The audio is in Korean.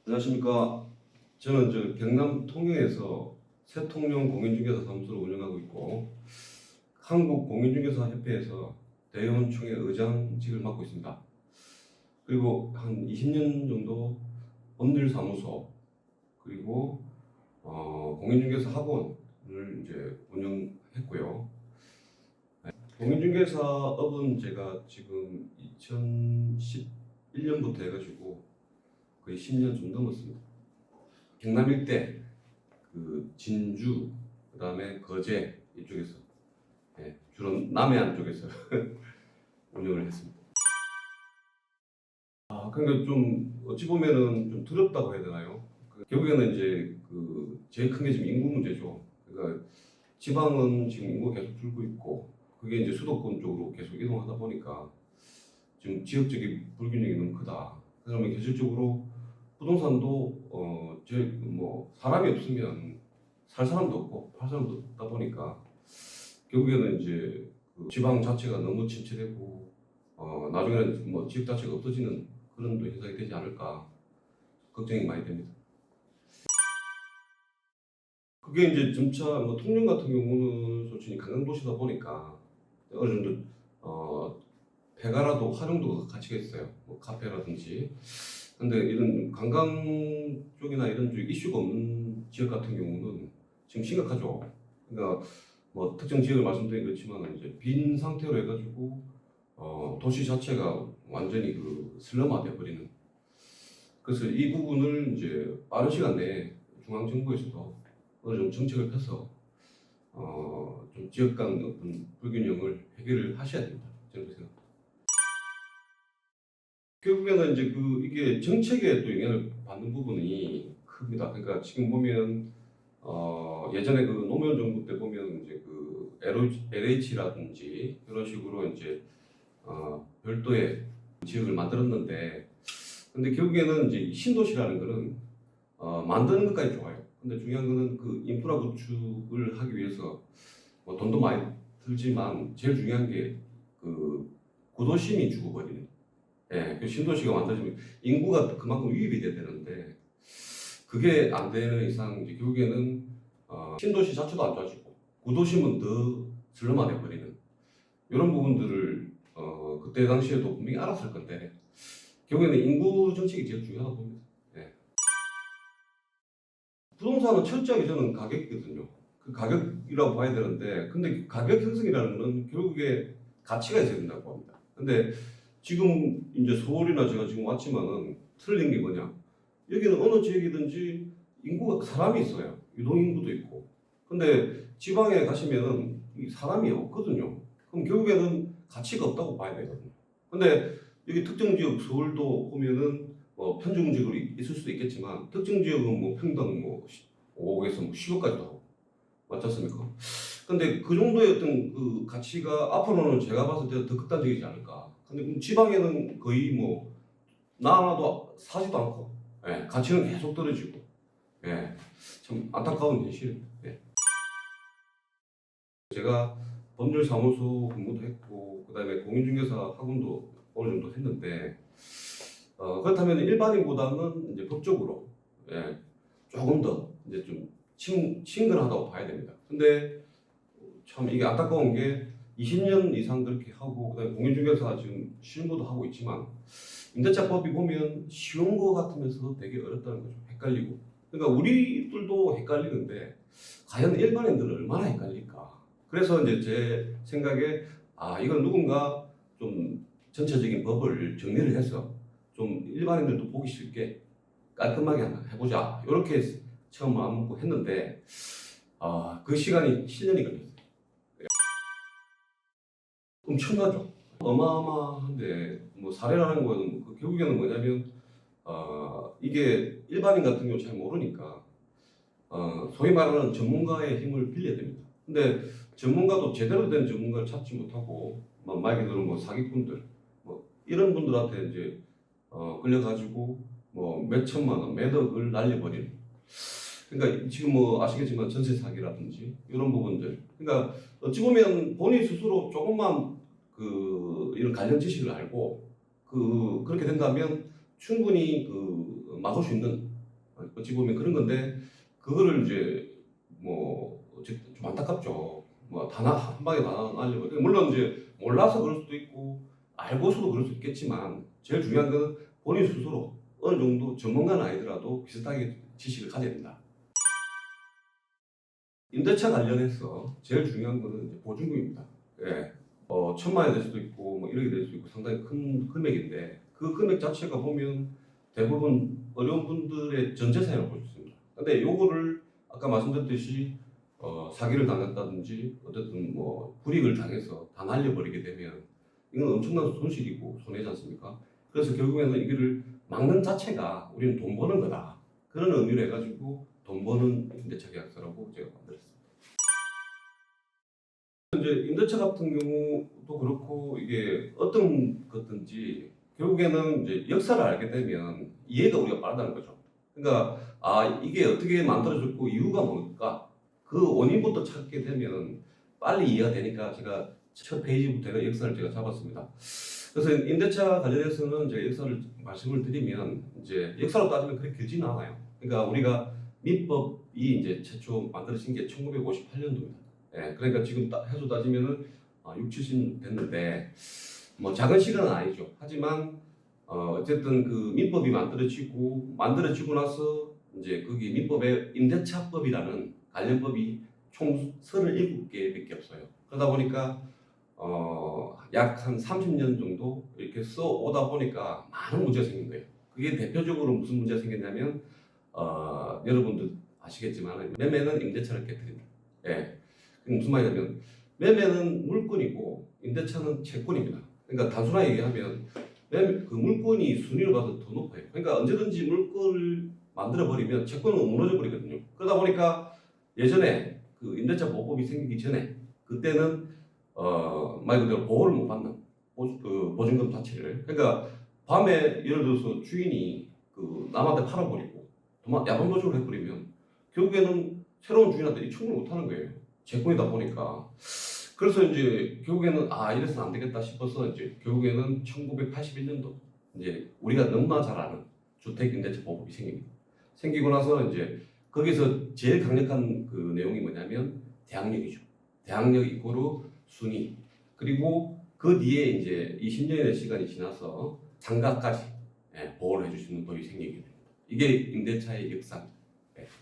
안녕하십니까. 저는 경남 통영에서 새통영 공인중개사 사무소를 운영하고 있고 한국공인중개사협회에서 대의원총회 의장직을 맡고 있습니다. 그리고 한 20년 정도 법률사무소 그리고 공인중개사 학원을 이제 운영했고요. 공인중개사업은 제가 지금 2011년부터 해가지고 거의 10년 좀 넘었습니다. 경남 일대, 진주, 그다음에 거제 이쪽에서 주로 남해안 쪽에서 운영을 했습니다. 그러니까 좀 어찌 보면은 좀 두렵다고 해야 되나요? 결국에는 이제 제일 큰 게 지금 인구 문제죠. 그러니까 지방은 지금 인구가 계속 줄고 있고 그게 이제 수도권 쪽으로 계속 이동하다 보니까 지금 지역적인 불균형이 너무 크다. 그러면 현실적으로 부동산도 사람이 없으면 살 사람도 없고 팔 사람도 없다 보니까 결국에는 이제 지방 자체가 너무 침체되고 나중에는 뭐 지역 자체가 없어지는 그런 또 현상이 되지 않을까 걱정이 많이 됩니다. 그게 이제 점차 통영 같은 경우는 솔직히 관광도시다 보니까 어느 정도 폐가라도 활용도가 가치가 있어요. 뭐 카페라든지. 근데 이런 관광 쪽이나 이런 쪽 이슈가 없는 지역 같은 경우는 지금 심각하죠. 그러니까 뭐 특정 지역을 말씀드린 그렇지만 이제 빈 상태로 해가지고 도시 자체가 완전히 슬럼화돼 버리는. 그래서 이 부분을 이제 빠른 시간 내에 중앙 정부에서도 어느 정도 정책을 펴서 좀 지역 간 어떤 불균형을 해결을 하셔야 됩니다. 저는 그렇게 생각합니다. 결국에는 이제 이게 정책에 또 영향을 받는 부분이 큽니다. 그러니까 지금 보면 예전에 노무현 정부 때 보면 이제 LH라든지 이런 식으로 이제 별도의 지역을 만들었는데, 근데 결국에는 이제 신도시라는 거는 만드는 것까지 좋아요. 근데 중요한 거는 인프라 구축을 하기 위해서 뭐 돈도 많이 들지만 제일 중요한 게 구도심이 죽어버리는. 신도시가 만들어지면 인구가 그만큼 유입이 돼야 되는데 그게 안 되는 이상 이제 결국에는 신도시 자체도 안 좋아지고 구도심은 더 슬럼화돼 버리는 이런 부분들을 그때 당시에도 분명히 알았을 건데 결국에는 인구 정책이 제일 중요하다고 봅니다. 부동산은 철저하게 저는 가격이거든요. 그 가격이라고 봐야 되는데 근데 가격 형성이라는 건 결국에 가치가 있어야 된다고 봅니다. 근데 지금 이제 서울이나 제가 지금 왔지만은 틀린 게 뭐냐? 여기는 어느 지역이든지 인구가 사람이 있어요. 유동인구도 있고. 근데 지방에 가시면은 사람이 없거든요. 그럼 결국에는 가치가 없다고 봐야 되거든요. 근데 여기 특정 지역 서울도 보면은 뭐 편중 지역으로 있을 수도 있겠지만 특정 지역은 뭐 평당 5억에서 10억까지도 하고 맞지 않습니까? 근데 그 정도의 어떤 가치가 앞으로는 제가 봤을 때 더 극단적이지 않을까. 근데 그럼 지방에는 거의 나 하나도 사지도 않고 가치는 계속 떨어지고 참 안타까운 현실입니다. 제가 법률사무소 근무도 했고 그다음에 공인중개사 학원도 어느 정도 했는데 그렇다면 일반인보다는 이제 법적으로 조금 더 이제 좀 친근하다고 봐야 됩니다. 근데 참 이게 안타까운 게 20년 이상 그렇게 하고 그다음에 공인중개사 지금 실무도 하고 있지만 임대차법이 보면 쉬운 거 같으면서도 되게 어렵다는 거죠. 헷갈리고. 그러니까 우리들도 헷갈리는데 과연 일반인들은 얼마나 헷갈릴까. 그래서 이제 제 생각에 이건 누군가 좀 전체적인 법을 정리를 해서 좀 일반인들도 보기 쉽게 깔끔하게 한번 해보자. 이렇게 처음 마음 먹고 했는데 그 시간이 7년이 걸렸어요. 엄청나죠. 어마어마한데 사례라는 거는 결국에는 뭐냐면 이게 일반인 같은 경우 잘 모르니까 소위 말하는 전문가의 힘을 빌려야 됩니다. 근데 전문가도 제대로 된 전문가를 찾지 못하고 말 그대로 사기꾼들 이런 분들한테 이제 끌려가지고 몇 천만 원, 몇 억을 날려버리는. 그러니까 지금 아시겠지만 전세 사기라든지 이런 부분들. 그러니까 어찌 보면 본인 스스로 조금만 이런 관련 지식을 알고 그렇게 된다면 충분히 막을 수 있는 어찌 보면 그런 건데 그거를 이제 뭐 어쨌든 좀 안타깝죠. 뭐 한 방에 다 날려버려. 물론 이제 몰라서 그럴 수도 있고 알고서도 그럴 수 있겠지만 제일 중요한 건 본인 스스로 어느 정도 전문가는 아니더라도 비슷하게 지식을 가져야 된다. 임대차 관련해서 제일 중요한 거는 이제 보증금입니다. 예. 1,000만 원이 될 수도 있고 뭐 1억이 될 수도 있고 상당히 큰 금액인데 그 금액 자체가 보면 대부분 어려운 분들의 전 재산이라고 볼 수 있습니다. 근데 요거를 아까 말씀드렸듯이 사기를 당했다든지 어쨌든 뭐 불이익을 당해서 다 날려버리게 되면 이건 엄청난 손실이고 손해지 않습니까? 그래서 결국에는 이거를 막는 자체가 우리는 돈 버는 거다. 그런 의미로 해가지고 돈 버는 임대차 계약서라고 제가 만들었습니다. 이제 임대차 같은 경우도 그렇고 이게 어떤 것든지 결국에는 이제 역사를 알게 되면 이해가 우리가 빠르다는 거죠. 그러니까 이게 어떻게 만들어졌고 이유가 뭘까? 그 원인부터 찾게 되면 빨리 이해가 되니까 제가 첫 페이지부터 역사를 제가 잡았습니다. 그래서 임대차 관련해서는 제가 역사를 말씀을 드리면 이제 역사로 따지면 그렇게 길지는 않아요. 그러니까 우리가 민법이 이제 최초 만들어진 게 1958년도입니다. 예, 그러니까 지금 해서 따지면은 6, 70년 됐는데 뭐 작은 시간은 아니죠. 하지만 어쨌든 그 민법이 만들어지고 나서 이제 거기 민법에 임대차법이라는 관련법이 총 37개밖에 없어요. 그러다 보니까 약 한 30년 정도 이렇게 써 오다 보니까 많은 문제가 생긴 거예요. 그게 대표적으로 무슨 문제가 생겼냐면 여러분들 아시겠지만 매매는 임대차를 깨뜨린다. 예. 무슨 말이냐면 매매는 물건이고 임대차는 채권입니다. 그러니까 단순하게 얘기하면 그 물건이 순위를 봐서 더 높아요. 그러니까 언제든지 물건을 만들어 버리면 채권은 무너져 버리거든요. 그러다 보니까 예전에 그 임대차 보호법이 생기기 전에 그때는 말 그대로 보호를 못 받는 보증금 자체를 그러니까 밤에 예를 들어서 주인이 그 남한테 팔아버리고 야반 도주를 해버리면 결국에는 새로운 주인한테 이 청구를 못 하는 거예요. 채권이다 보니까. 그래서 이제 결국에는 이래서는 안 되겠다 싶어서 이제 결국에는 1981년도 이제 우리가 너무나 잘 아는 주택임대차 보호법이 생깁니다. 생기고 나서 이제 거기서 제일 강력한 그 내용이 뭐냐면 대항력이죠. 대항력 이꼬르 순위 그리고 그 뒤에 이제 20년의 시간이 지나서 상가까지 보호를 해줄 수 있는 법이 생기게 됩니다. 이게 임대차의 역사입니다.